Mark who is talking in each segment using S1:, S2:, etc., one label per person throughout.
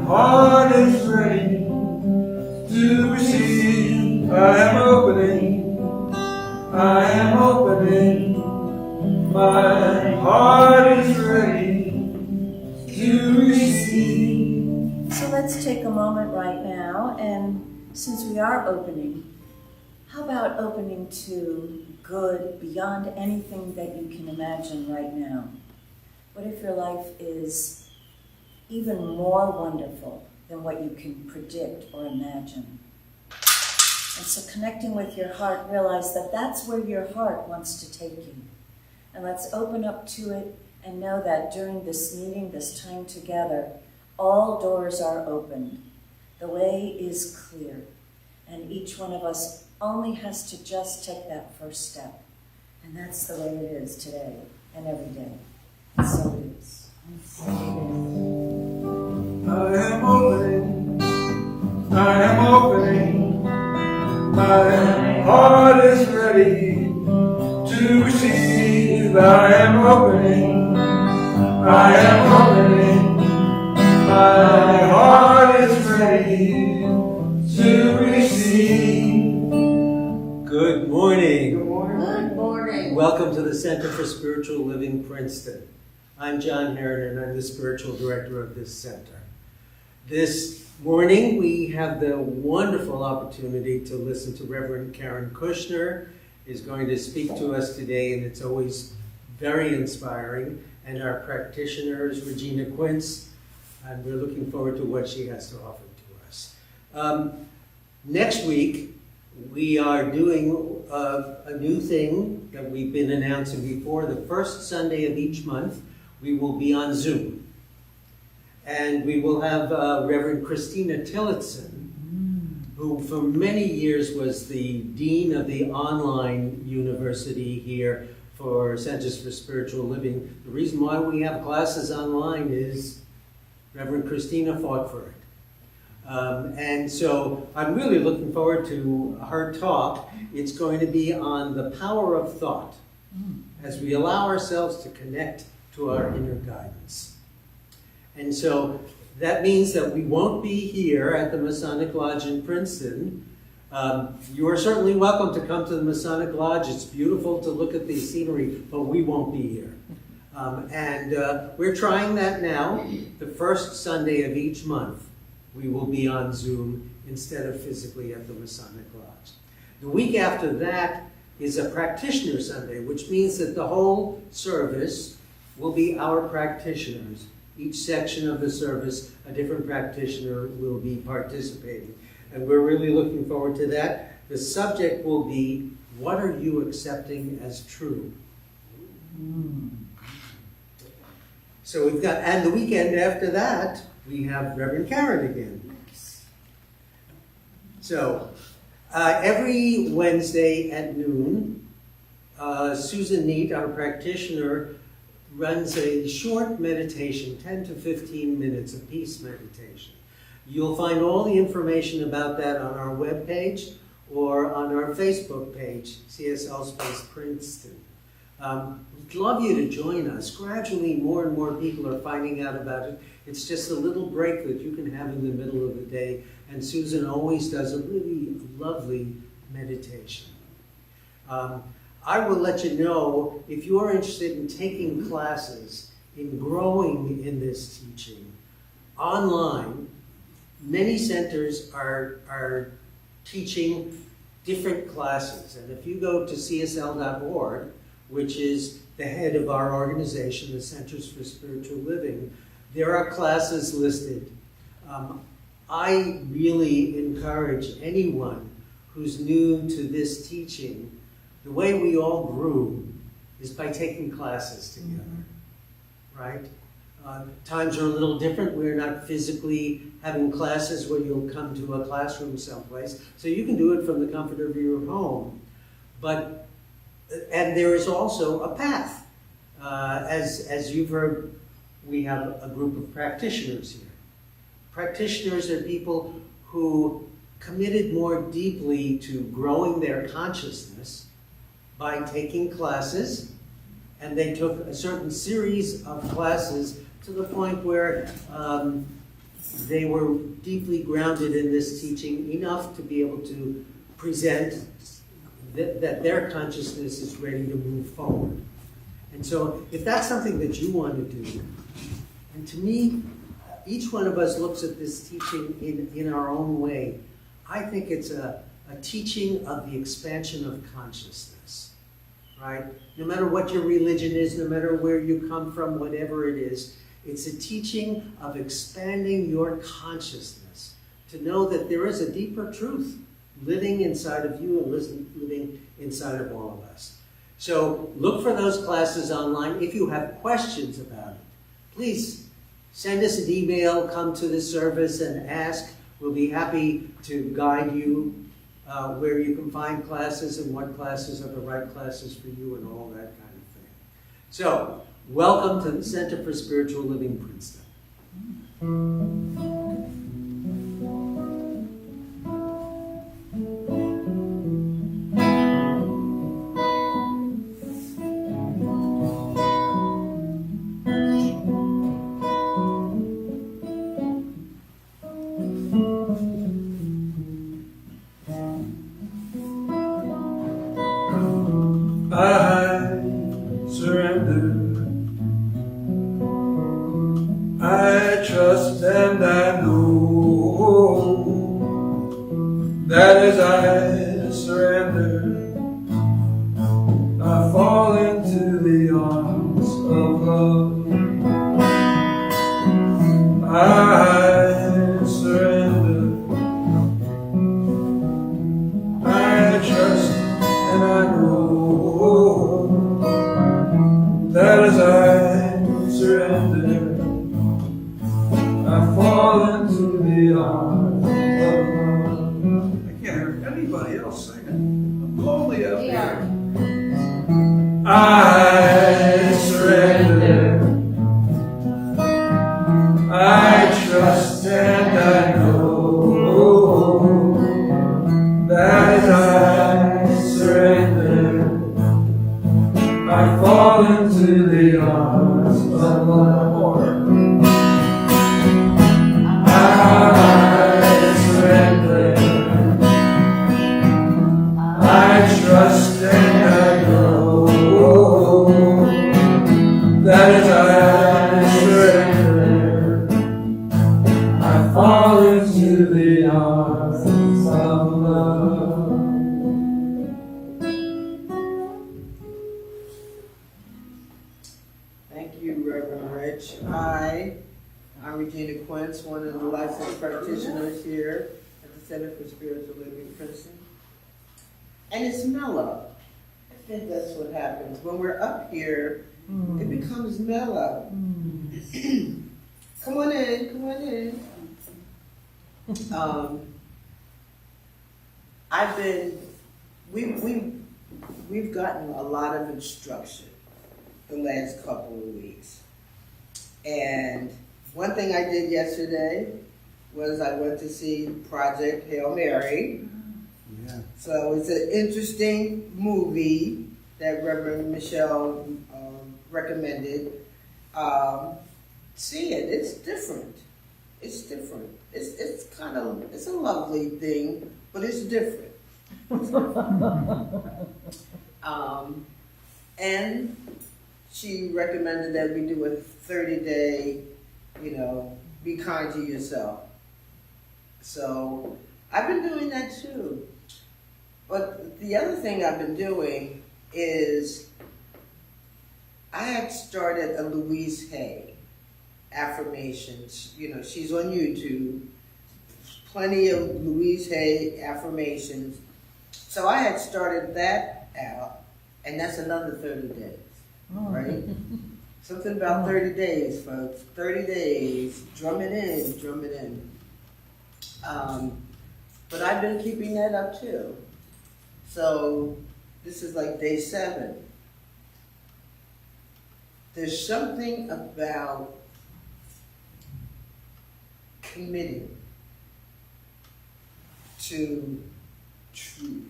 S1: heart is ready to receive. I am opening, I am opening. My heart is ready to receive.
S2: So let's take a moment right now, and since we are opening, how about opening to good beyond anything that you can imagine right now? What if your life is even more wonderful than what you can predict or imagine? And so connecting with your heart, realize that that's where your heart wants to take you. And let's open up to it and know that during this meeting, this time together, all doors are open. The way is clear. And each one of us only has to just take that first step. And that's the way it is today and every day. And so it is.
S1: I am opening, I am opening. My heart is ready to receive. I am opening, I am opening. My heart is ready to receive.
S3: Good morning.
S1: Good morning.
S2: Good morning.
S3: Welcome to the Center for Spiritual Living, Princeton. I'm John Herron, and I'm the spiritual director of this center. This morning, we have the wonderful opportunity to listen to Reverend Karen Kushner, is going to speak to us today, and it's always very inspiring. And our practitioner is Regina Quince, and we're looking forward to what she has to offer to us. Next week, we are doing a new thing that we've been announcing before. The first Sunday of each month, we will be on Zoom. And we will have Reverend Christina Tillotson, who for many years was the dean of the online university here for Centers for Spiritual Living. The reason why we have classes online is Reverend Christina fought for it. And so I'm really looking forward to her talk. It's going to be on the power of thought as we allow ourselves to connect to our inner guidance. And so that means that we won't be here at the Masonic Lodge in Princeton. You are certainly welcome to come to the Masonic Lodge. It's beautiful to look at the scenery, but we won't be here. We're trying that now. The first Sunday of each month, we will be on Zoom instead of physically at the Masonic Lodge. The week after that is a practitioner Sunday, which means that the whole service will be our practitioners. Each section of the service, a different practitioner will be participating. And we're really looking forward to that. The subject will be, what are you accepting as true? So we've got, and the weekend after that, we have Reverend Karen again. So every Wednesday at noon, Susan Neat, our practitioner, runs a short meditation, 10 to 15 minutes, a peace meditation. You'll find all the information about that on our webpage or on our Facebook page, CSL Space Princeton. We'd love you to join us. Gradually, more and more people are finding out about it. It's just a little break that you can have in the middle of the day, and Susan always does a really lovely meditation. I will let you know if you're interested in taking classes, in growing in this teaching, online. Many centers are teaching different classes, and if you go to csl.org, which is the head of our organization, the Centers for Spiritual Living, there are classes listed. I really encourage anyone who's new to this teaching. The way we all grew is by taking classes together, right? Times are a little different. We're not physically having classes where you'll come to a classroom someplace. So you can do it from the comfort of your home. And there is also a path. As you've heard, we have a group of practitioners here. Practitioners are people who committed more deeply to growing their consciousness by taking classes, and they took a certain series of classes to the point where they were deeply grounded in this teaching enough to be able to present that their consciousness is ready to move forward. And so if that's something that you want to do, and to me, each one of us looks at this teaching in our own way. I think it's a teaching of the expansion of consciousness, right? No matter what your religion is, no matter where you come from, whatever it is, it's a teaching of expanding your consciousness to know that there is a deeper truth living inside of you and living inside of all of us. So look for those classes online. If you have questions about it, please send us an email, come to the service and ask. We'll be happy to guide you where you can find classes and what classes are the right classes for you and all that kind of thing. So, welcome to the Center for Spiritual Living, Princeton.
S1: I surrender. I trust and I know that as I surrender, I fall into the arms of love. I surrender. I trust and I know that as I surrender, I fall into the arms of love. I can't hear anybody else singing. I'm lonely up here. I surrender. I trust and I know that as I surrender, I fall into the arms of love. I surrender. I trust and I know that as I surrender, I fall into the arms of love.
S4: Thank you, Reverend Rich. I'm Regina Quince, one of the licensed practitioners here at the Center for Spiritual Living, Princeton. And it's mellow. I think that's what happens. When we're up here, it becomes mellow. Come on in, come on in. We've gotten a lot of instruction the last couple of weeks. And one thing I did yesterday was I went to see Project Hail Mary.
S3: Yeah.
S4: So it's an interesting movie that Reverend Michelle recommended. See it, it's different. It's different. It's a lovely thing, but it's different. And she recommended that we do a 30-day, be kind to yourself. So I've been doing that too. But the other thing I've been doing is I had started a Louise Hay affirmations. She's on YouTube. Plenty of Louise Hay affirmations. So I had started that out, and that's another 30 days, right? Something about 30 days, folks. 30 days. Drum it in. But I've been keeping that up too. So this is like day 7. There's something about committing to truth.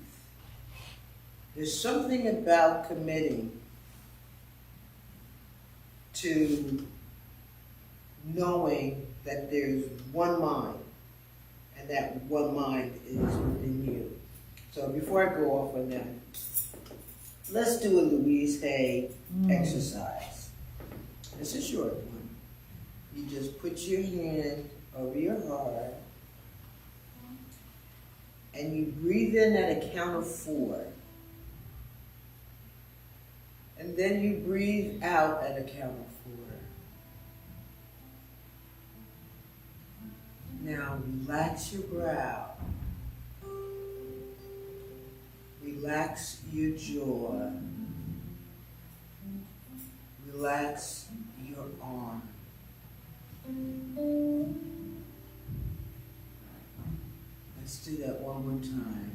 S4: There's something about committing to knowing that there's one mind, and that one mind is within you. So before I go off on that, let's do a Louise Hay exercise. It's a short one. You just put your hand over your heart, and you breathe in at a count of 4. And then you breathe out at a count of 4. Now relax your brow. Relax your jaw. Relax your arm. Let's do that one more time.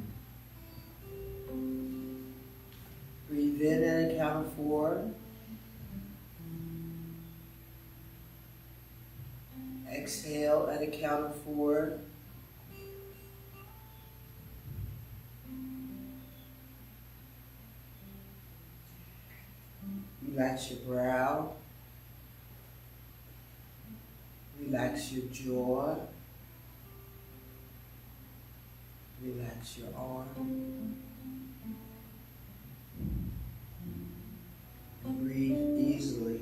S4: Breathe in at a count of 4. Exhale at a count of 4. Relax your brow. Relax your jaw. Relax your arm. Breathe easily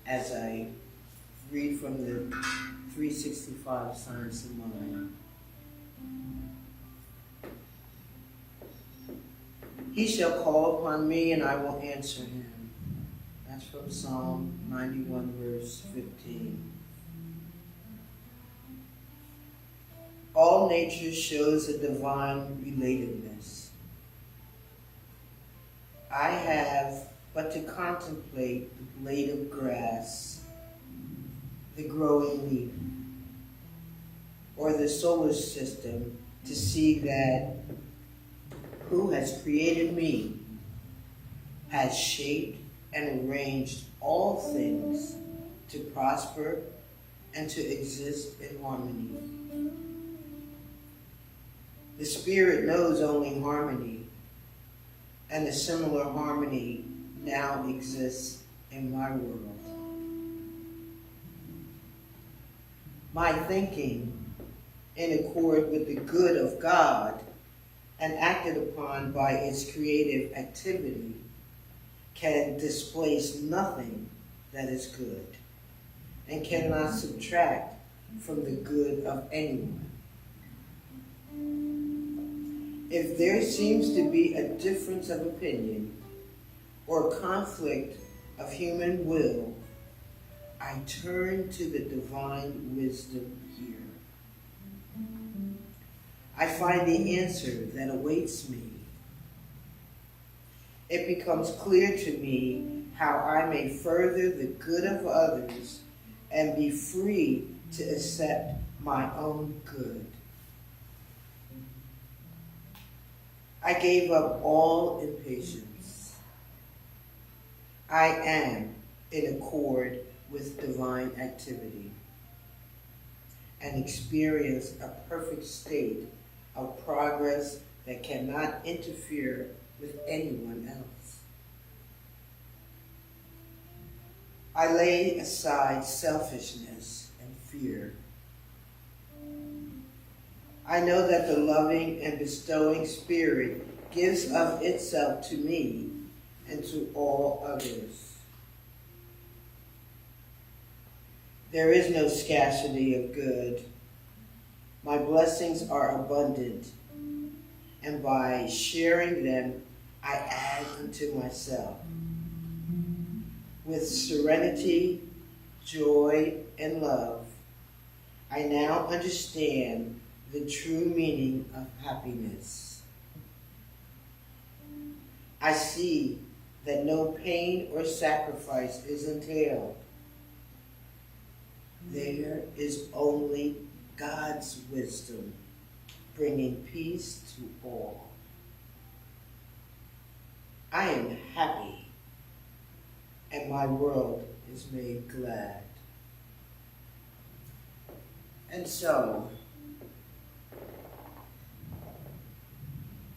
S4: as I read from the 365 Science of Mind. He shall call upon me and I will answer him. That's from Psalm 91, verse 15. All nature shows a divine relatedness. I have but to contemplate the blade of grass, the growing leaf, or the solar system to see that who has created me has shaped and arranged all things to prosper and to exist in harmony. The Spirit knows only harmony, and a similar harmony now exists in my world. My thinking, in accord with the good of God and acted upon by its creative activity, can displace nothing that is good and cannot subtract from the good of anyone. If there seems to be a difference of opinion or conflict of human will, I turn to the divine wisdom here. I find the answer that awaits me. It becomes clear to me how I may further the good of others and be free to accept my own good. I gave up all impatience. I am in accord with divine activity and experience a perfect state of progress that cannot interfere with anyone else. I lay aside selfishness and fear. I know that the loving and bestowing Spirit gives of itself to me and to all others. There is no scarcity of good. My blessings are abundant, and by sharing them, I add unto myself. With serenity, joy, and love, I now understand the true meaning of happiness. I see that no pain or sacrifice is entailed. There is only God's wisdom, bringing peace to all. I am happy, and my world is made glad. And so,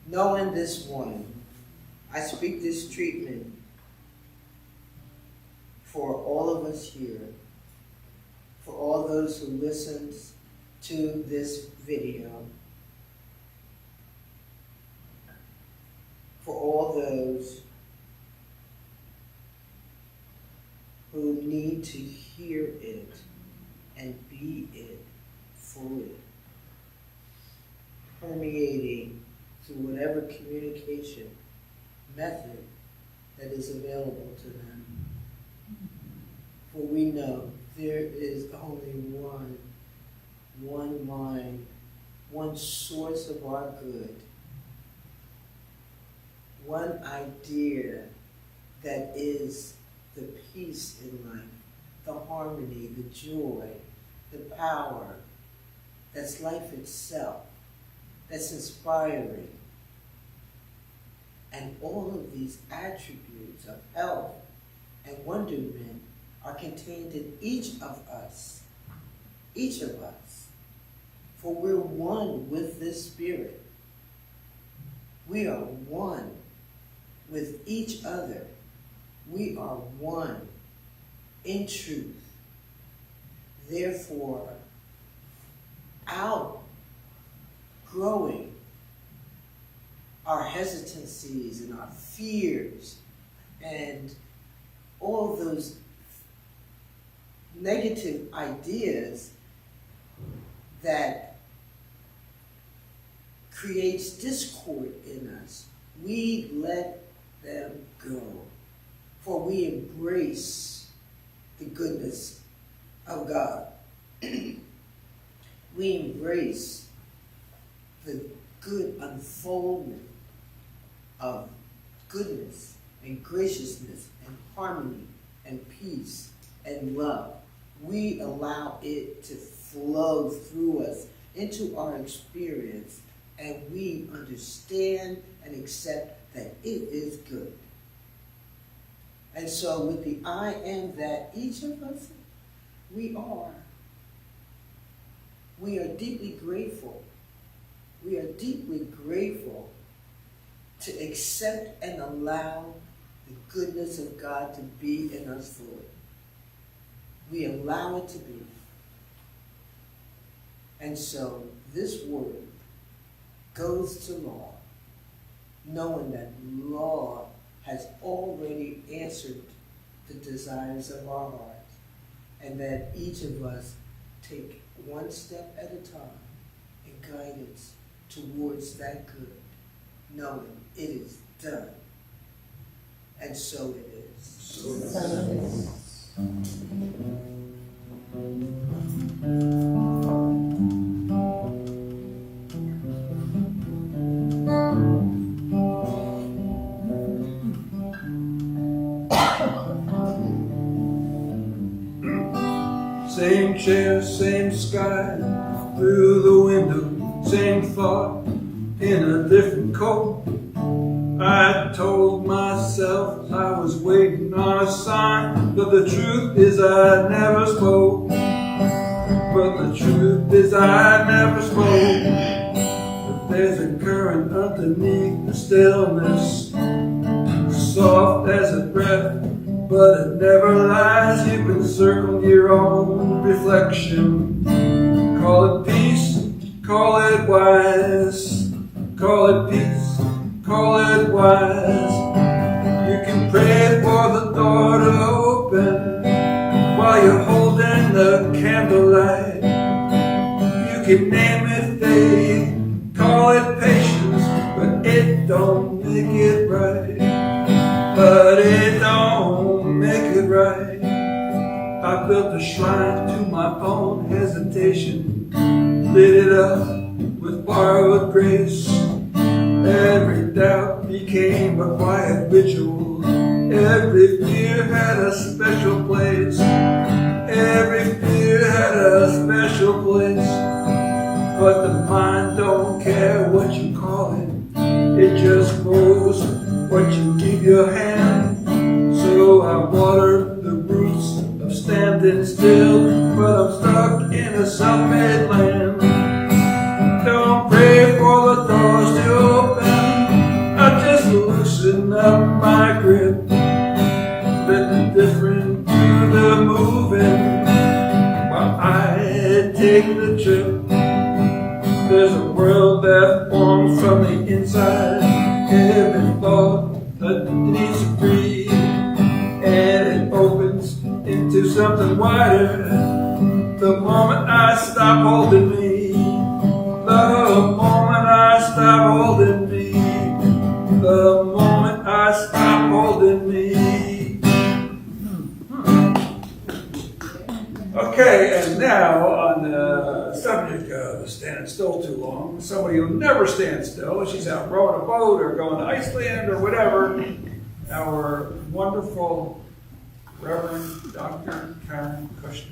S4: knowing this one, I speak this treatment for all of us here all those who listened to this video, for all those who need to hear it and be it fully, permeating through whatever communication method that is available to them. For we know there is only one mind, one source of our good, one idea that is the peace in life, the harmony, the joy, the power, that's life itself, that's inspiring. And all of these attributes of health and wonderment are contained in each of us. Each of us. For we're one with this Spirit. We are one with each other. We are one in truth. Therefore, outgrowing our hesitancies and our fears and all those negative ideas that creates discord in us, we let them go. For we embrace the goodness of God. We embrace the good unfoldment of goodness and graciousness and harmony and peace and love. We allow it to flow through us into our experience, and we understand and accept that it is good. And so with the I am that each of us, we are deeply grateful. We are deeply grateful to accept and allow the goodness of God to be in us fully. We allow it to be. And so this word goes to law, knowing that law has already answered the desires of our hearts, and that each of us take one step at a time in guidance towards that good, knowing it is done. And so it is.
S1: So it is. Same chair, same sky, through the window, same thought, in a different coat. I told myself I was waiting on a sign, but the truth is I never spoke. But the truth is I never spoke. But there's a current underneath the stillness, soft as a breath, but it never lies. You've encircled your own reflection. Call it peace, call it wise, call it peace, call it wise. You can pray for the door to open while you're holding the candlelight. You can name it faith, call it patience, but it don't make it right. But it don't make it right. I built a shrine to my own hesitation, lit it up with borrowed grace. Every doubt became a quiet ritual. Every fear had a special place. Every fear had a special place. But the mind don't care what you call it. It just grows what you give your hand. So I water the roots of standing still, but I'm stuck in a self-made land. Don't pray for the doors to open, I just loosen up my grip. Let the different do the moving while I taking a trip. There's a world that forms from the inside. Every thought that needs to breathe, and it opens into something wider. The moment I stop holding me, the moment I stop holding me, the moment I stop holding me. Okay, and now on the subject of standing still too long, somebody who never stands still, she's out rowing a boat or going to Iceland or whatever, our wonderful Reverend Dr. Karen Kushner.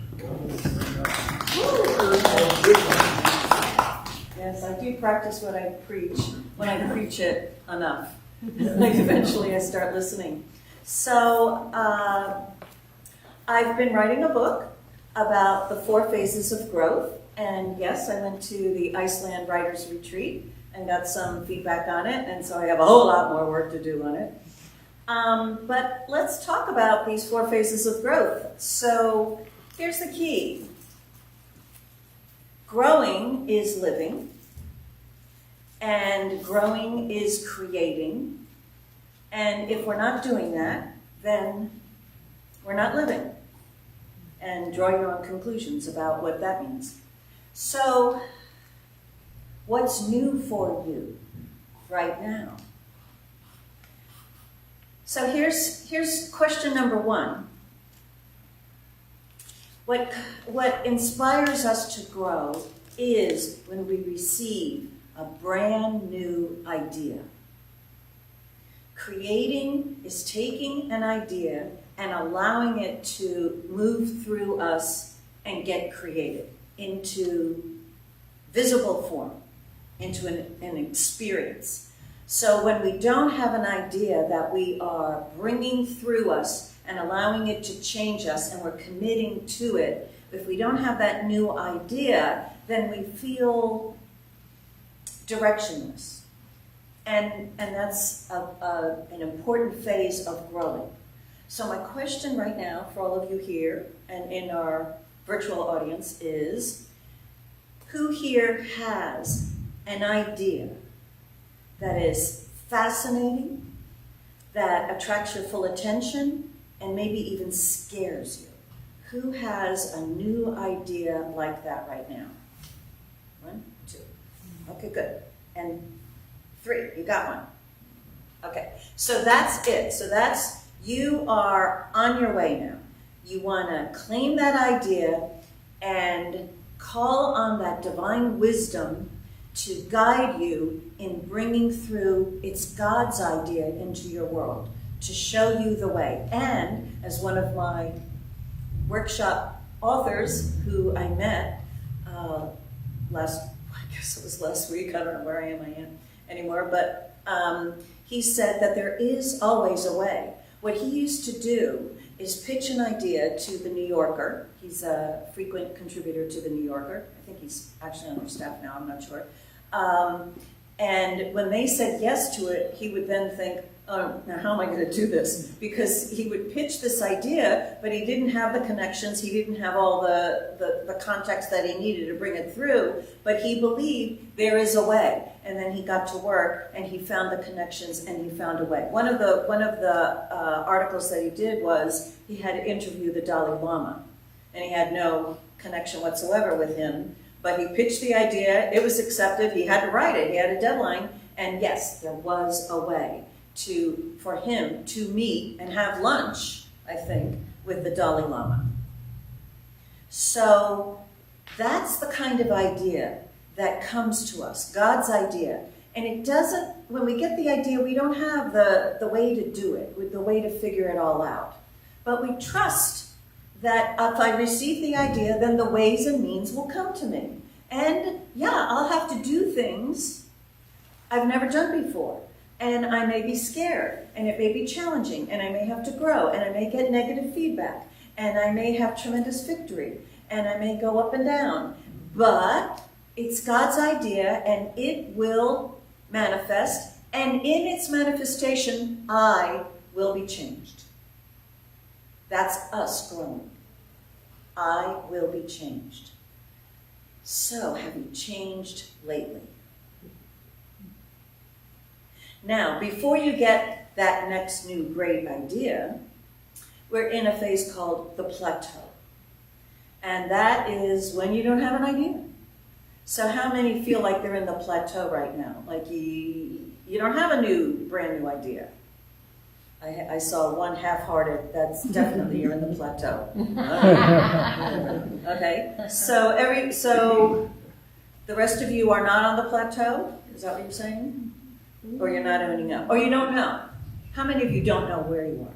S2: Yes, I do practice what I preach, when I preach it enough. Like eventually I start listening. So I've been writing a book about the 4 phases of growth. And yes, I went to the Iceland Writers Retreat and got some feedback on it. And so I have a whole lot more work to do on it. But let's talk about these 4 phases of growth. So here's the key. Growing is living, and growing is creating. And if we're not doing that, then we're not living. And draw your own conclusions about what that means. So, what's new for you right now? So here's question number 1. What inspires us to grow is when we receive a brand new idea. Creating is taking an idea and allowing it to move through us and get created into visible form, into an experience. So when we don't have an idea that we are bringing through us and allowing it to change us and we're committing to it, if we don't have that new idea, then we feel directionless. And that's an important phase of growing. So my question right now for all of you here and in our virtual audience is, who here has an idea that is fascinating, that attracts your full attention, and maybe even scares you? Who has a new idea like that right now? 1, 2. Okay, good. And 3, you got one. Okay, so that's it. So that's, you are on your way now. You want to claim that idea and call on that divine wisdom to guide you in bringing through, it's God's idea into your world, to show you the way. And as one of my workshop authors who I met I guess it was last week, I don't know where I am anymore, but he said that there is always a way. What he used to do is pitch an idea to the New Yorker. He's a frequent contributor to the New Yorker. I think he's actually on their staff now, I'm not sure. And when they said yes to it, he would then think, oh, now how am I going to do this? Because he would pitch this idea, but he didn't have the connections, he didn't have all the context that he needed to bring it through, but he believed there is a way. And then he got to work and he found the connections and he found a way. One of the articles that he did was he had to interview the Dalai Lama, and he had no connection whatsoever with him, but he pitched the idea, it was accepted, he had to write it, he had a deadline, and yes, there was a way for him to meet and have lunch, I think, with the Dalai Lama. So that's the kind of idea that comes to us, God's idea. And it doesn't, when we get the idea, we don't have the way to do it, the way to figure it all out. But we trust that if I receive the idea, then the ways and means will come to me. And yeah, I'll have to do things I've never done before. And I may be scared, and it may be challenging, and I may have to grow, and I may get negative feedback, and I may have tremendous victory, and I may go up and down. But it's God's idea, and it will manifest, and in its manifestation, I will be changed. That's us growing. I will be changed. So, have you changed lately? Now, before you get that next new great idea, we're in a phase called the plateau. And that is when you don't have an idea. So how many feel like they're in the plateau right now? Like you don't have a brand new idea. I saw one half-hearted, that's definitely you're in the plateau. Okay, so the rest of you are not on the plateau? Is that what you're saying? Or you're not owning up? Or you don't know? How many of you don't know where you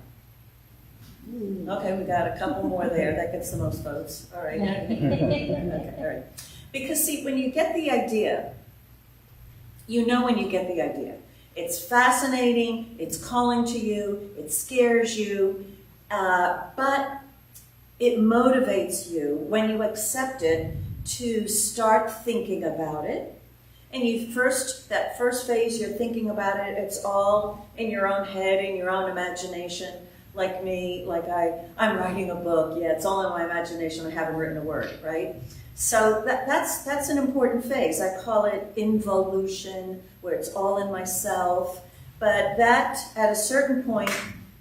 S2: are? Okay, we got a couple more there. That gets the most votes. All right. Okay, all right. Because see, when you get the idea, you know when you get the idea. It's fascinating, it's calling to you, it scares you, but it motivates you when you accept it to start thinking about it. And that first phase, you're thinking about it, it's all in your own head, in your own imagination. Like me, I'm writing a book, yeah, it's all in my imagination, I haven't written a word, right? So that's an important phase. I call it involution, where it's all in myself. But that, at a certain point,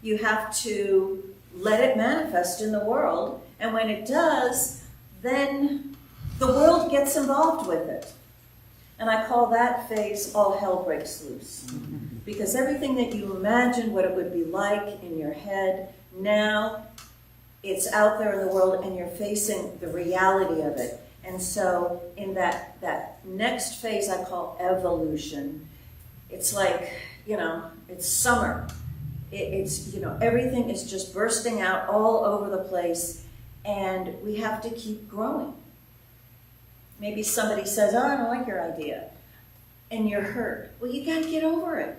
S2: you have to let it manifest in the world. And when it does, then the world gets involved with it. And I call that phase all hell breaks loose. Because everything that you imagined what it would be like in your head, now it's out there in the world and you're facing the reality of it. And so in that next phase I call evolution, it's like, it's summer. It's everything is just bursting out all over the place and we have to keep growing. Maybe somebody says, oh, I don't like your idea. And you're hurt. Well, you got to get over it.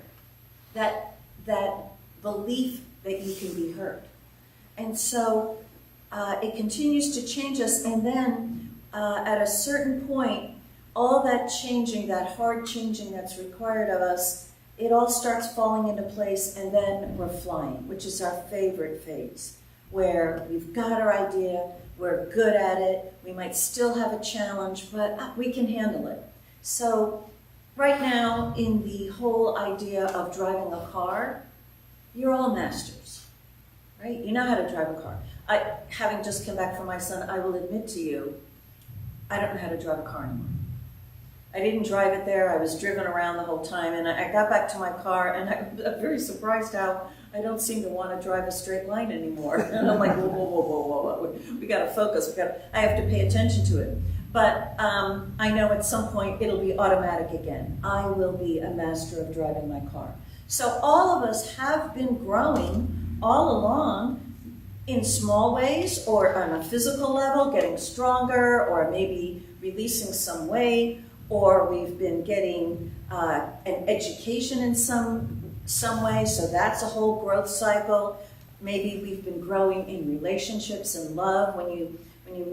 S2: That belief that you can be hurt. And so it continues to change us. And then at a certain point, all that changing, that hard changing that's required of us, it all starts falling into place. And then we're flying, which is our favorite phase, where we've got our idea, we're good at it, we might still have a challenge, but we can handle it. So right now, in the whole idea of driving a car, you're all masters, right? You know how to drive a car. Having just come back from my son, I will admit to you, I don't know how to drive a car anymore. I didn't drive it there, I was driven around the whole time, and I got back to my car, and I'm very surprised how I don't seem to want to drive a straight line anymore. And I'm like, whoa. We got to focus. I have to pay attention to it. But I know at some point it'll be automatic again. I will be a master of driving my car. So all of us have been growing all along in small ways or on a physical level, getting stronger or maybe releasing some weight, or we've been getting an education in some way, so that's a whole growth cycle. Maybe we've been growing in relationships and love. When you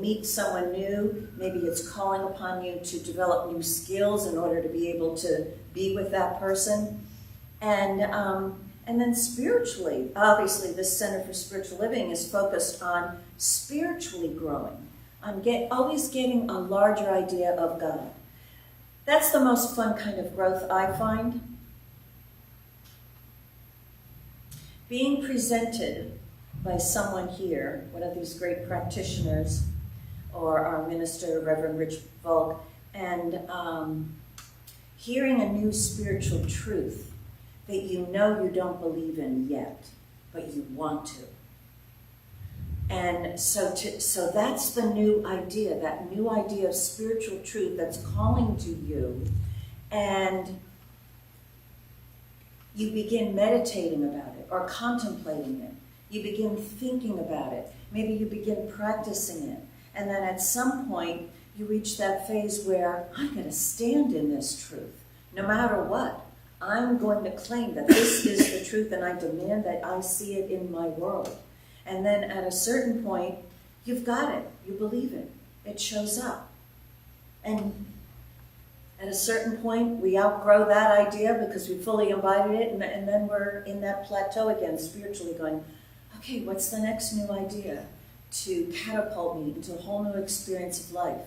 S2: meet someone new, maybe it's calling upon you to develop new skills in order to be able to be with that person. And then spiritually, obviously this Center for Spiritual Living is focused on spiritually growing, on always getting a larger idea of God. That's the most fun kind of growth I find. Being presented by someone here, one of these great practitioners, or our minister, Reverend Rich Volk, and hearing a new spiritual truth that you know you don't believe in yet, but you want to. And so that's the new idea, that new idea of spiritual truth that's calling to you, and you begin meditating about it or contemplating it. You begin thinking about it. Maybe you begin practicing it. And then at some point, you reach that phase where I'm going to stand in this truth, no matter what. I'm going to claim that this is the truth and I demand that I see it in my world. And then at a certain point, you've got it. You believe it. It shows up. And at a certain point, we outgrow that idea because we fully embodied it, and then we're in that plateau again, spiritually going, okay, what's the next new idea to catapult me into a whole new experience of life?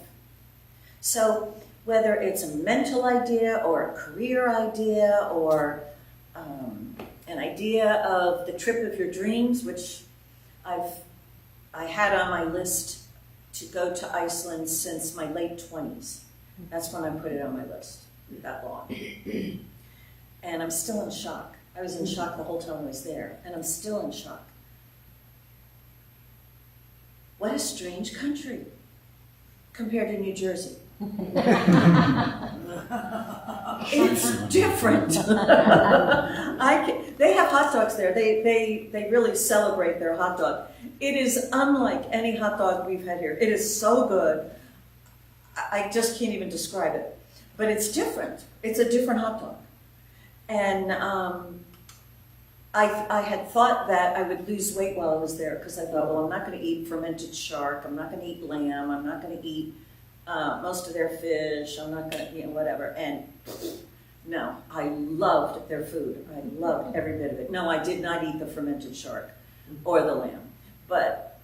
S2: So whether it's a mental idea or a career idea or an idea of the trip of your dreams, which I had on my list to go to Iceland since my late 20s. That's when I put it on my list, that long. And I'm still in shock. I was in shock the whole time I was there, and I'm still in shock. What a strange country compared to New Jersey. It's different. They have hot dogs there. They really celebrate their hot dog. It is unlike any hot dog we've had here. It is so good. I just can't even describe it. But it's different. It's a different hot dog. And I had thought that I would lose weight while I was there because I thought, well, I'm not going to eat fermented shark. I'm not going to eat lamb. I'm not going to eat most of their fish. I'm not going to, whatever. And no, I loved their food. I loved every bit of it. No, I did not eat the fermented shark or the lamb, but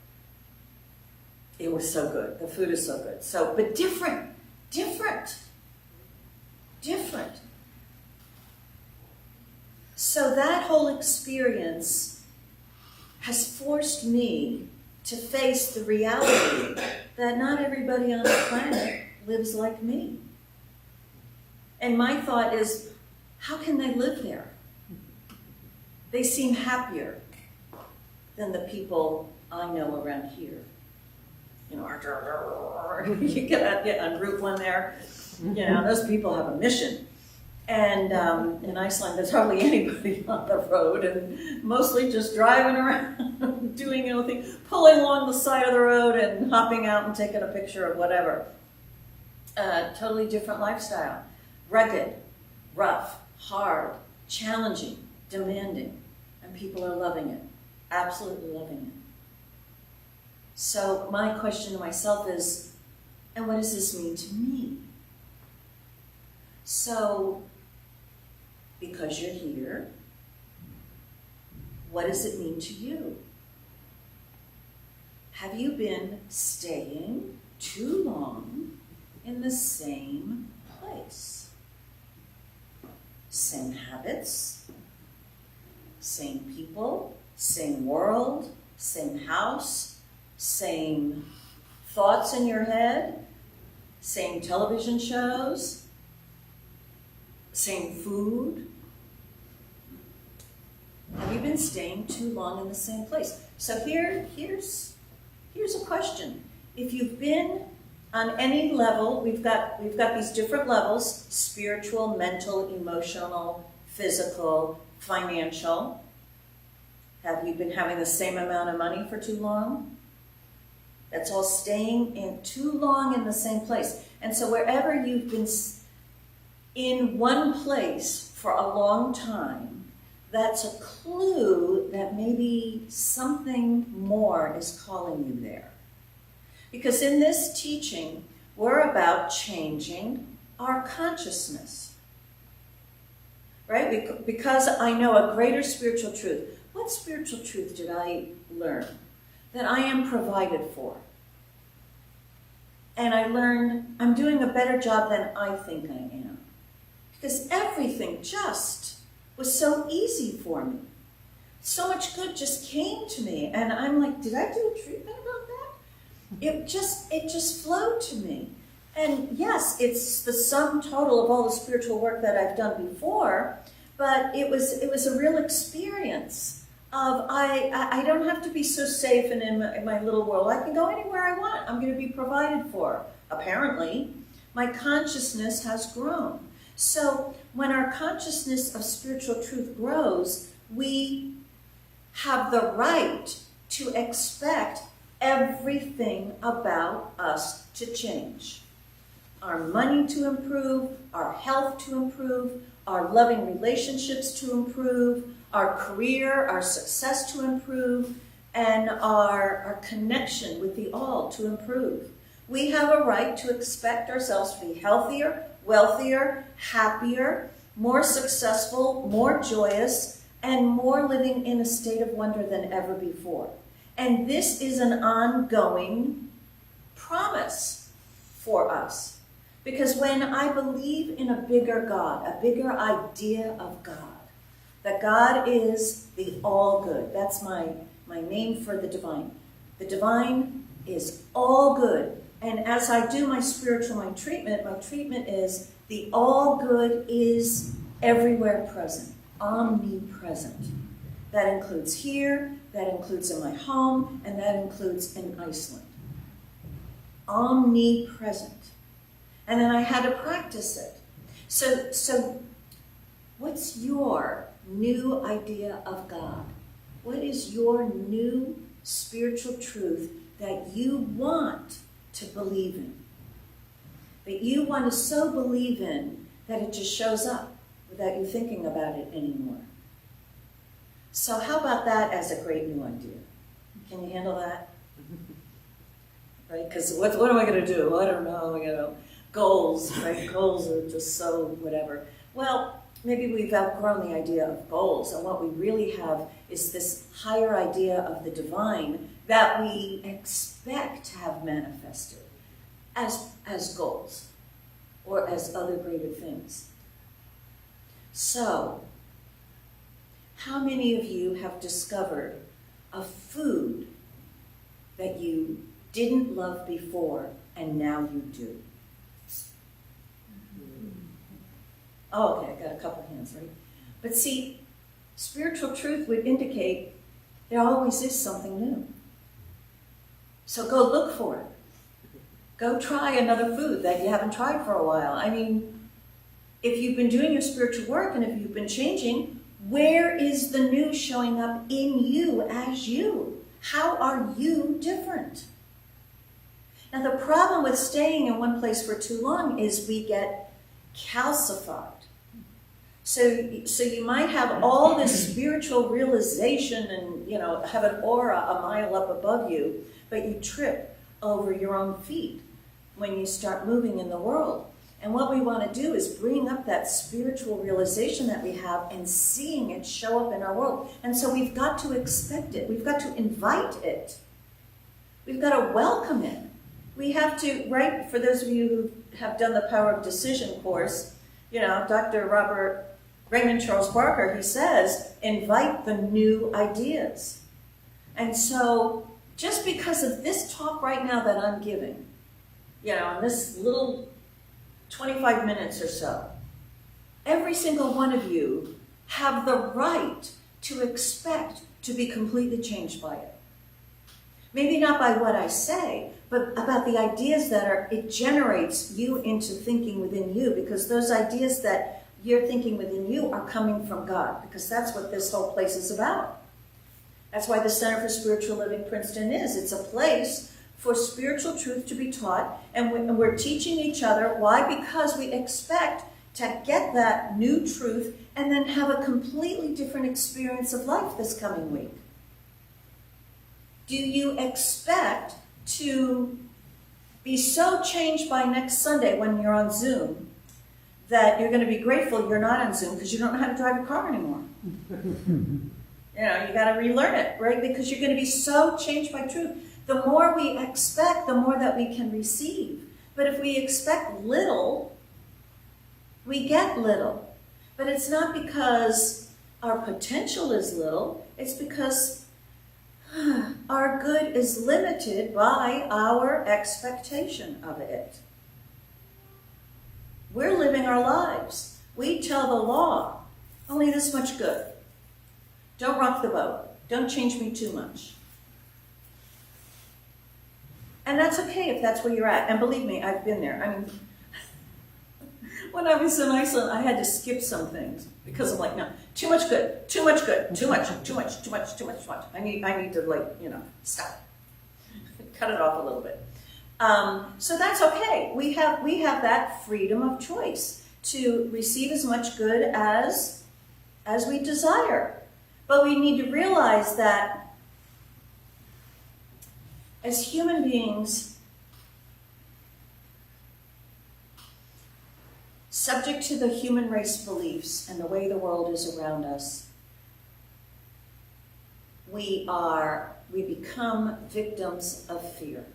S2: it was so good. The food is so good. So, but different. So that whole experience has forced me to face the reality that not everybody on the planet lives like me. And my thought is, how can they live there? They seem happier than the people I know around here. You get on Route 1 there, those people have a mission. And in Iceland, there's hardly anybody on the road, and mostly just driving around, doing things, pulling along the side of the road and hopping out and taking a picture of whatever. Totally different lifestyle. Rugged, rough, hard, challenging, demanding, and people are loving it, absolutely loving it. So my question to myself is, and what does this mean to me? So, because you're here, what does it mean to you? Have you been staying too long in the same place? Same habits, same people, same world, same house, same thoughts in your head, same television shows, same food. Have you been staying too long in the same place? So here's a question. If you've been on any level, we've got these different levels: spiritual, mental, emotional, physical, financial. Have you been having the same amount of money for too long? That's all staying in too long in the same place. And so wherever you've been in one place for a long time, that's a clue that maybe something more is calling you there. Because in this teaching, we're about changing our consciousness, right? Because I know a greater spiritual truth. What spiritual truth did I learn? That I am provided for. And I learned I'm doing a better job than I think I am. Because everything just was so easy for me. So much good just came to me. And I'm like, did I do a treatment about that? It just flowed to me. And yes, it's the sum total of all the spiritual work that I've done before, but it was a real experience of I don't have to be so safe and in my little world. I can go anywhere I want. I'm going to be provided for. Apparently, my consciousness has grown. So when our consciousness of spiritual truth grows, we have the right to expect everything about us to change. Our money to improve, our health to improve, our loving relationships to improve, our career, our success to improve, and our connection with the all to improve. We have a right to expect ourselves to be healthier, wealthier, happier, more successful, more joyous, and more living in a state of wonder than ever before. And this is an ongoing promise for us. Because when I believe in a bigger God, a bigger idea of God, that God is the all good. That's my name for the divine. The divine is all good. And as I do my spiritual mind treatment, my treatment is the all good is everywhere present, omnipresent. That includes here, that includes in my home, and that includes in Iceland. Omnipresent. And then I had to practice it. So what's your new idea of God? What is your new spiritual truth that you want to believe in? That you want to so believe in that it just shows up without you thinking about it anymore. So how about that as a great new idea? Can you handle that? Right? Because what am I going to do? I don't know, goals, right? Goals are just so whatever. Well, maybe we've outgrown the idea of goals, and what we really have is this higher idea of the divine that we expect to have manifested as goals or as other greater things. So, how many of you have discovered a food that you didn't love before and now you do? Oh, okay, I got a couple hands, right? But see, spiritual truth would indicate there always is something new. So go look for it. Go try another food that you haven't tried for a while. I mean, if you've been doing your spiritual work and if you've been changing, where is the new showing up in you as you? How are you different? Now, the problem with staying in one place for too long is we get calcified. So you might have all this spiritual realization and, have an aura a mile up above you, but you trip over your own feet when you start moving in the world. And what we want to do is bring up that spiritual realization that we have and seeing it show up in our world. And so we've got to expect it. We've got to invite it. We've got to welcome it. We have to, right, for those of you who have done the Power of Decision course, Dr. Robert Raymond Charles Barker, he says, invite the new ideas. And so just because of this talk right now that I'm giving, in this little 25 minutes or so, every single one of you have the right to expect to be completely changed by it. Maybe not by what I say, but about the ideas that it generates you into thinking within you, because those ideas that you're thinking within you are coming from God, because that's what this whole place is about. That's why the Center for Spiritual Living Princeton is. It's a place for spiritual truth to be taught, and we're teaching each other. Why? Because we expect to get that new truth and then have a completely different experience of life this coming week. Do you expect to be so changed by next Sunday when you're on Zoom that you're going to be grateful you're not on Zoom because you don't know how to drive a car anymore? You got to relearn it, right? Because you're going to be so changed by truth. The more we expect, the more that we can receive. But if we expect little, we get little. But it's not because our potential is little. It's because our good is limited by our expectation of it. We're living our lives. We tell the law, only this much good. Don't rock the boat. Don't change me too much. And that's okay if that's where you're at. And believe me, I've been there. I mean, when I was in Iceland, I had to skip some things because I'm like, no, too much good, too much good, too much. I need to stop. Cut it off a little bit. So that's okay. We have that freedom of choice to receive as much good as we desire. But we need to realize that as human beings, subject to the human race beliefs and the way the world is around us, we become victims of fear.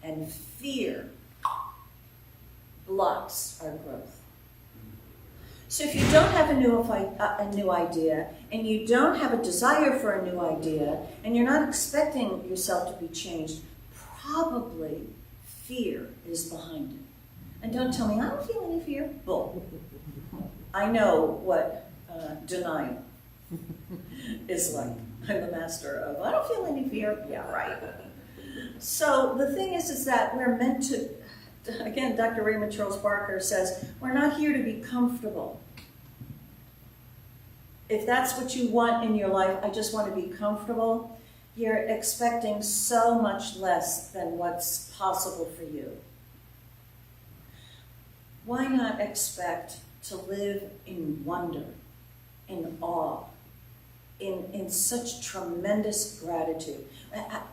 S2: And fear blocks our growth. So if you don't have a new idea, and you don't have a desire for a new idea, and you're not expecting yourself to be changed, probably fear is behind it. And don't tell me, I don't feel any fear. Bull. I know what denial is like. I'm the master of, I don't feel any fear. Yeah, right. So the thing is that we're meant to, again, Dr. Raymond Charles Barker says, we're not here to be comfortable. If that's what you want in your life, I just want to be comfortable, you're expecting so much less than what's possible for you. Why not expect to live in wonder, in awe, in such tremendous gratitude?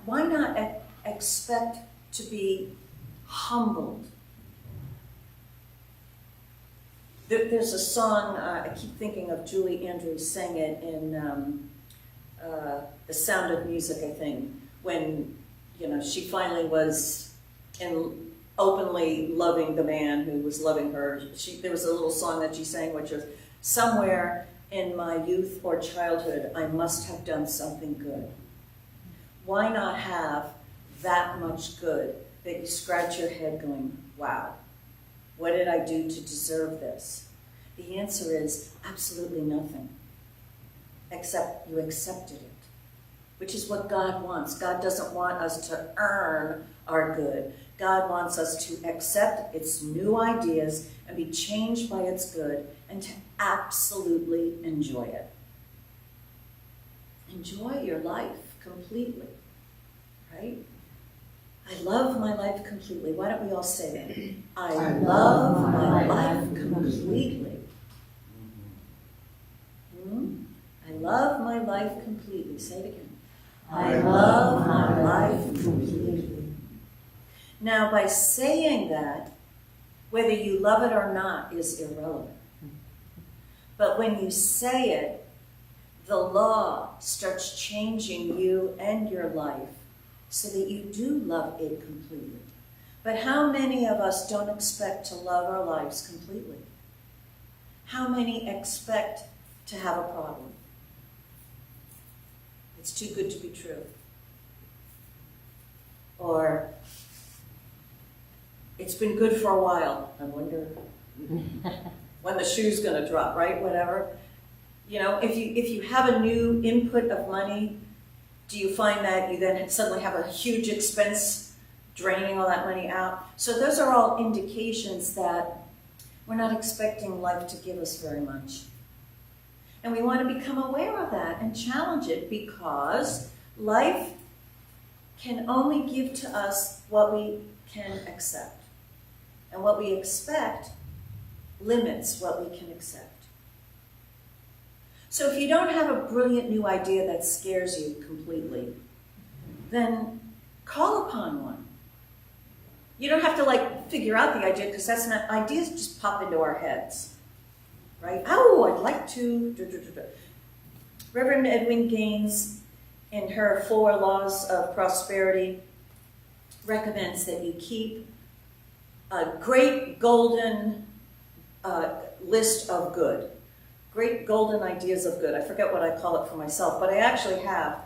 S2: Why not expect to be humbled? There's a song, I keep thinking of Julie Andrews sang it in The Sound of Music, I think, when she finally was openly loving the man who was loving her. There was a little song that she sang, which was, somewhere in my youth or childhood, I must have done something good. Why not have that much good that you scratch your head going, wow, what did I do to deserve this? The answer is absolutely nothing, except you accepted it, which is what God wants. God doesn't want us to earn our good. God wants us to accept its new ideas and be changed by its good and to absolutely enjoy it. Enjoy your life completely, right? I love my life completely. Why don't we all say that? I love my life completely. I love my life completely. Say it again. I love my life completely. Now, by saying that, whether you love it or not is irrelevant. But when you say it, the law starts changing you and your life so that you do love it completely. But how many of us don't expect to love our lives completely? How many expect to have a problem? It's too good to be true. Or, it's been good for a while. I wonder when the shoe's going to drop, right? Whatever. If you have a new input of money, do you find that you then suddenly have a huge expense draining all that money out? So those are all indications that we're not expecting life to give us very much. And we want to become aware of that and challenge it, because life can only give to us what we can accept. And what we expect limits what we can accept. So if you don't have a brilliant new idea that scares you completely, then call upon one. You don't have to figure out the idea, because that's not, ideas just pop into our heads, right? Oh, I'd like to. Reverend Edwin Gaines, in her 4 Laws of Prosperity, recommends that you keep a great golden list of good. Great golden ideas of good. I forget what I call it for myself, but I actually have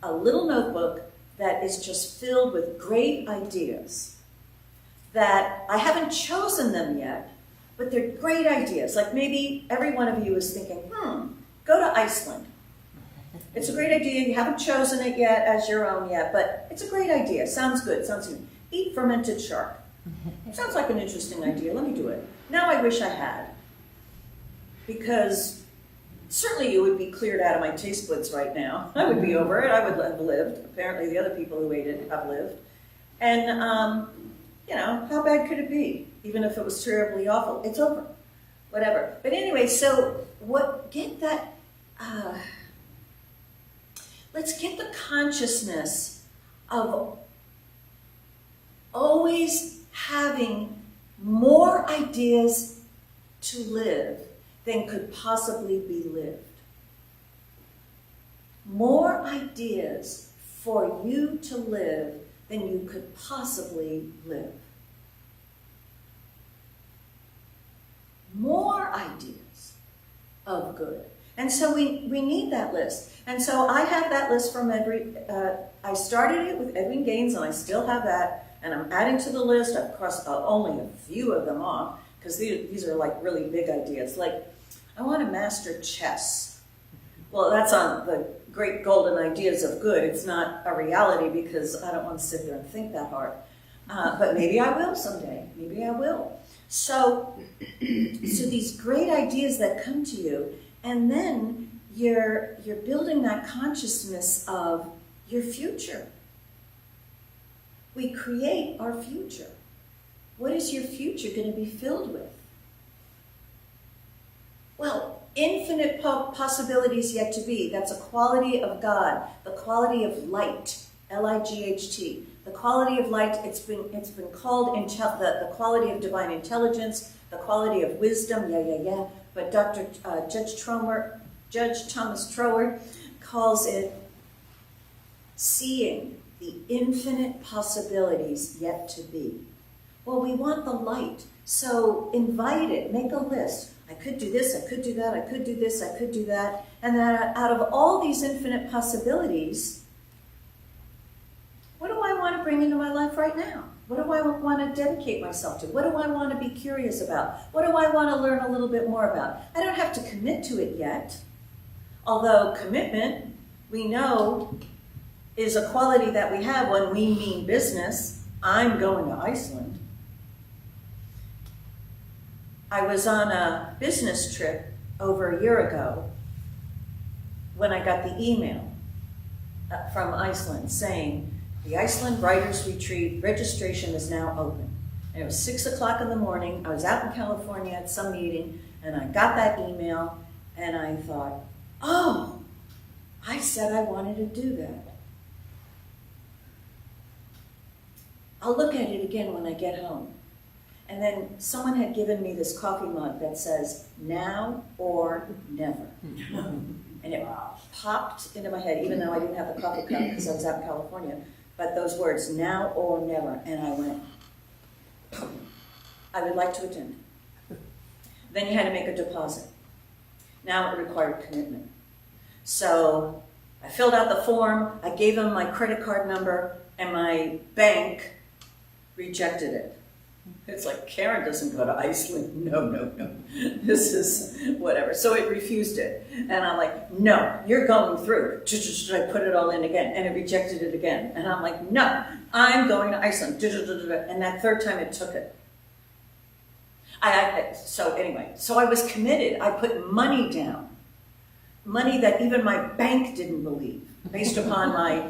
S2: a little notebook that is just filled with great ideas that I haven't chosen them yet, but they're great ideas. Like maybe every one of you is thinking, go to Iceland. It's a great idea. You haven't chosen it yet as your own yet, but it's a great idea. Sounds good. Sounds good. Eat fermented shark. Sounds like an interesting idea. Let me do it. Now I wish I had. Because certainly you would be cleared out of my taste buds right now. I would be over it. I would have lived. Apparently the other people who ate it have lived. And, how bad could it be? Even if it was terribly awful. It's over. Whatever. But anyway, so let's get the consciousness of always having more ideas to live than could possibly be lived. More ideas for you to live than you could possibly live. of good. And so we need that list. And so I have that list from I started it with Edwin Gaines, and I still have that, and I'm adding to the list. I've crossed only a few of them off, because these are like really big ideas. Like, I want to master chess. Well, that's on the great golden ideas of good. It's not a reality, because I don't want to sit there and think that hard. But maybe I will someday. Maybe I will. So these great ideas that come to you, and then you're building that consciousness of your future. We create our future. What is your future going to be filled with? Well, infinite possibilities yet to be. That's a quality of God, the quality of light, L-I-G-H-T. The quality of light, it's been called the quality of divine intelligence, the quality of wisdom, yeah. But Judge Thomas Troward calls it seeing the infinite possibilities yet to be. Well, we want the light, so invite it, make a list. I could do this, I could do that, I could do this, I could do that. And then out of all these infinite possibilities, what do I want to bring into my life right now? What do I want to dedicate myself to? What do I want to be curious about? What do I want to learn a little bit more about? I don't have to commit to it yet. Although commitment, we know, is a quality that we have when we mean business. I'm going to Iceland. I was on a business trip over a year ago when I got the email from Iceland saying, the Iceland Writers Retreat registration is now open. And it was 6 o'clock in the morning. I was out in California at some meeting, and I got that email, and I thought, oh, I said I wanted to do that. I'll look at it again when I get home. And then someone had given me this coffee mug that says, now or never. And it popped into my head, even though I didn't have the coffee cup because I was out in California. But those words, now or never, and I went, I would like to attend. Then you had to make a deposit. Now it required commitment. So I filled out the form, I gave them my credit card number, and my bank rejected it. It's like, Karen doesn't go to Iceland. No. This is whatever. So it refused it. And I'm like, no, you're going through. Should I put it all in again? And it rejected it again. And I'm like, no, I'm going to Iceland. And that third time it took it. So I was committed. I put money down. Money that even my bank didn't believe, based upon my,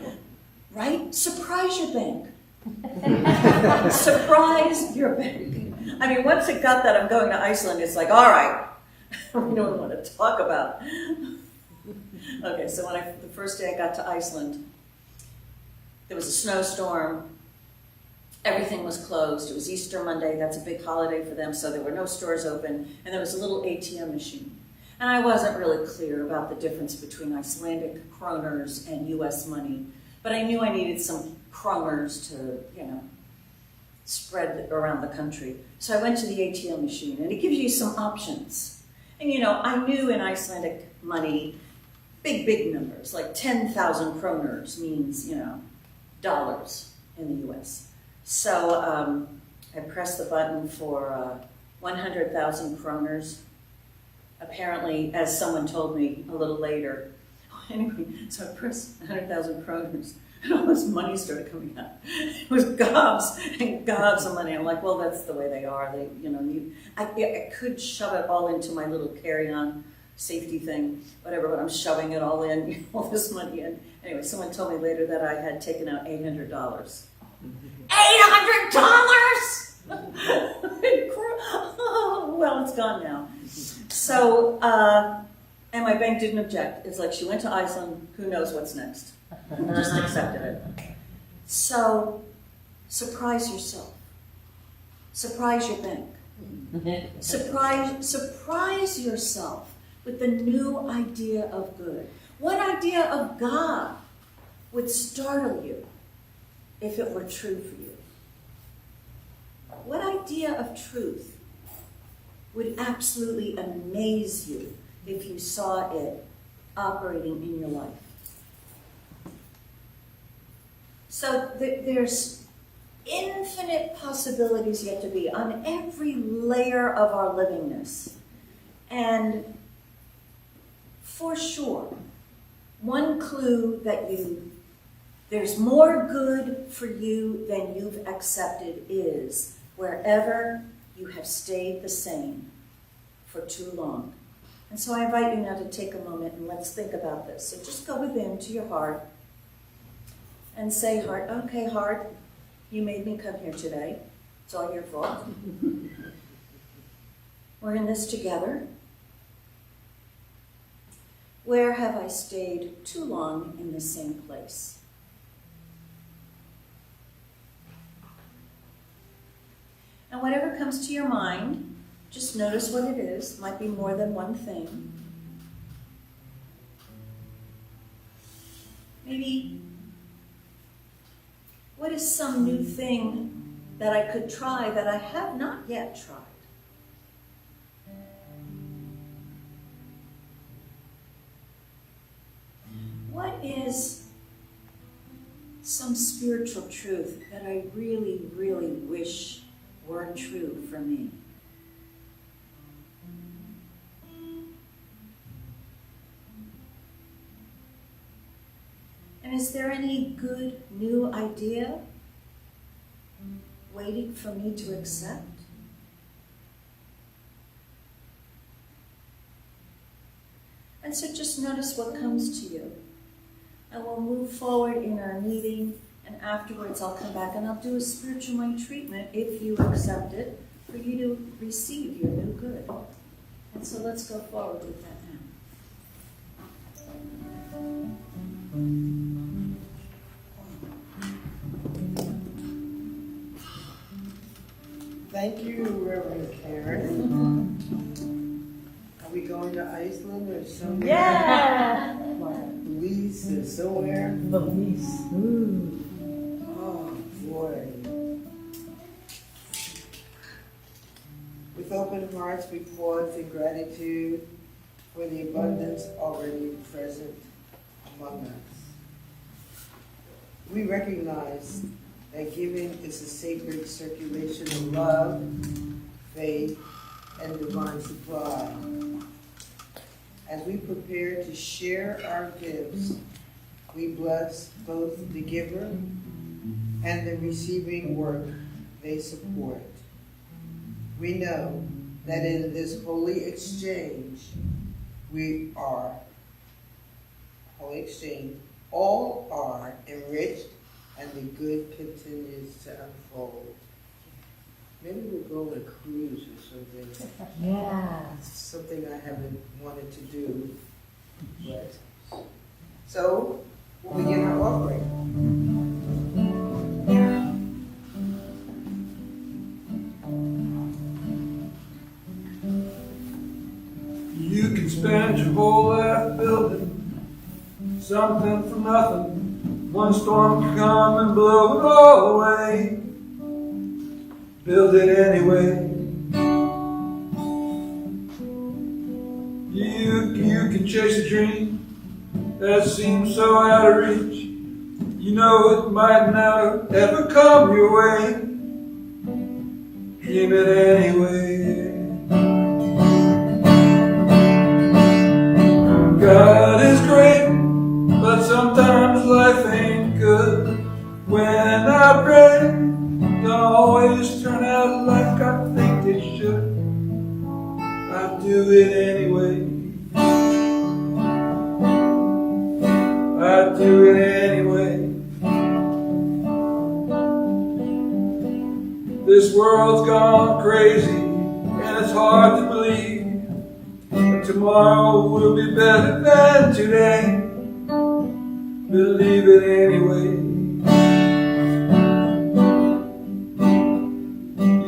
S2: right? Surprise your bank. Surprise your bank. I mean, once it got that I'm going to Iceland, it's like, all right, we don't want to talk about. Okay, so the first day I got to Iceland, there was a snowstorm. Everything was closed. It was Easter Monday. That's a big holiday for them, so there were no stores open, and there was a little ATM machine. And I wasn't really clear about the difference between Icelandic kroners and US money, but I knew I needed some kroners to, spread around the country. So I went to the ATM machine, and it gives you some options. And I knew in Icelandic money, big numbers, like 10,000 kroners means, dollars in the US. So I pressed the button for 100,000 kroners. Apparently, as someone told me a little later, anyway, so I pressed 100,000 kroners, and all this money started coming out. It was gobs and gobs of money. I'm like, well, that's the way they are. I could shove it all into my little carry-on safety thing, whatever, but I'm shoving it all in, all this money in. Anyway, someone told me later that I had taken out $800. $800! Oh, well, it's gone now. So, and my bank didn't object. It's like, she went to Iceland, who knows what's next? Just accepted it. So, surprise yourself. Surprise your bank. Surprise yourself with the new idea of good. What idea of God would startle you if it were true for you? What idea of truth would absolutely amaze you if you saw it operating in your life. So there's infinite possibilities yet to be on every layer of our livingness. And for sure, one clue that there's more good for you than you've accepted is wherever you have stayed the same for too long. And so I invite you now to take a moment and let's think about this. So just go within to your heart and say, heart, okay, heart, you made me come here today. It's all your fault. We're in this together. Where have I stayed too long in the same place? And whatever comes to your mind, just notice what it is. Might be more than one thing. Maybe, what is some new thing that I could try that I have not yet tried? What is some spiritual truth that I really, really wish were true for me? And is there any good new idea waiting for me to accept? And so just notice what comes to you. And we'll move forward in our meeting, and afterwards I'll come back and I'll do a spiritual mind treatment, if you accept it, for you to receive your new good. And so let's go forward with that now.
S4: Thank you, Reverend Karen. Are we going to Iceland or somewhere?
S2: Yeah!
S4: Belize or somewhere?
S5: Belize.
S4: Oh, boy. With open hearts, we pause in gratitude for the abundance already present among us. We recognize that giving is a sacred circulation of love, faith, and divine supply. As we prepare to share our gifts, we bless both the giver and the receiving work they support. We know that in this holy exchange, all are enriched and the good continues to unfold. Maybe we'll go on a cruise or something.
S5: Yeah.
S4: Something I haven't wanted to do. But so we'll begin our offering.
S1: You can spend your whole life building something for nothing. One storm can come and blow it all away. Build it anyway. You can chase a dream that seems so out of reach. You know it might never ever come your way. Dream it anyway. God is great, but sometimes life ain't good. When I pray, don't always turn out like I think it should. I do it anyway. I do it anyway. This world's gone crazy, and it's hard to believe that tomorrow will be better than today. Believe it anyway.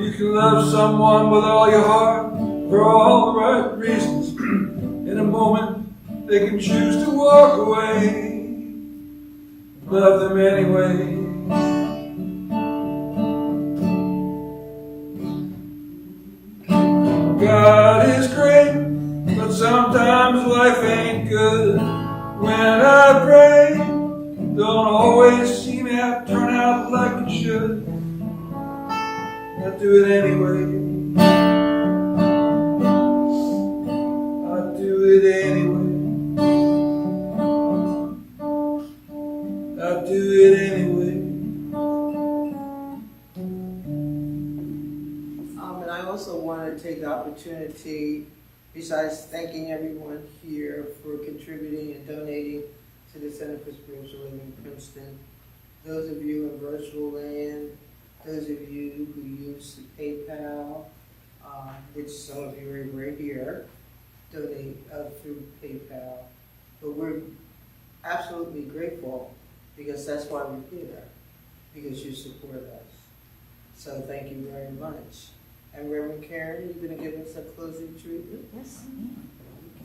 S1: You can love someone with all your heart for all the right reasons. In a moment, they can choose to walk away. Love them anyway. God is great, but sometimes life ain't good. When I pray, don't always seem to turn out like it should. I do it anyway. I do it anyway. I do it anyway.
S4: And I also want to take the opportunity, besides thanking everyone here for contributing and donating to the Center for Spiritual Living Princeton, those of you in virtual land, those of you who use the PayPal, which some of you are right here, donate through PayPal. But we're absolutely grateful because that's why we're here, because you support us. So thank you very much. And Reverend Karen, you're going to give us a closing treatment?
S2: Yes.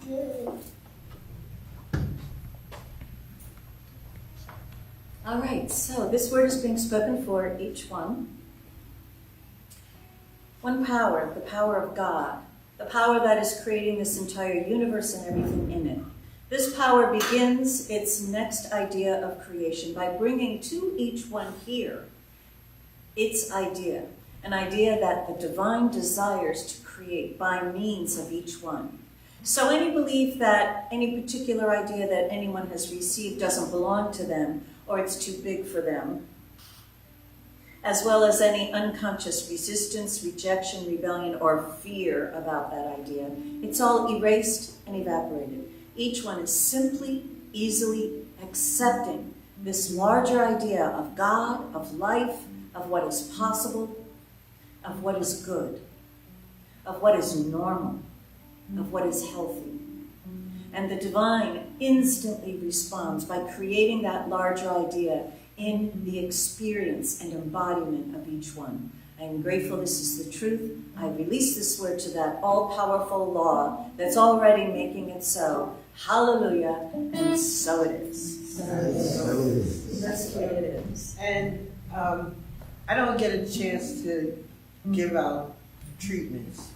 S4: Yay.
S2: All right, so this word is being spoken for each one. One power, the power of God, the power that is creating this entire universe and everything in it. This power begins its next idea of creation by bringing to each one here its idea, an idea that the divine desires to create by means of each one. So any belief that any particular idea that anyone has received doesn't belong to them, or it's too big for them, as well as any unconscious resistance, rejection, rebellion, or fear about that idea, it's all erased and evaporated. Each one is simply, easily accepting this larger idea of God, of life, of what is possible, of what is good, of what is normal, of what is healthy. And the divine instantly responds by creating that larger idea in the experience and embodiment of each one. I am grateful this is the truth. I release this word to that all-powerful law that's already making it so. Hallelujah, and so it is. That's the way it is.
S4: And I don't get a chance to give out treatments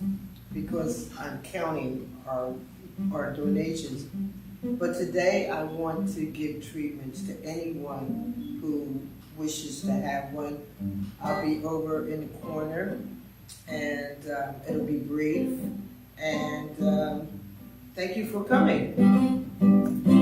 S4: because I'm counting our donations. But today I want to give treatments to anyone who wishes to have one. I'll be over in the corner and it'll be brief. And thank you for coming.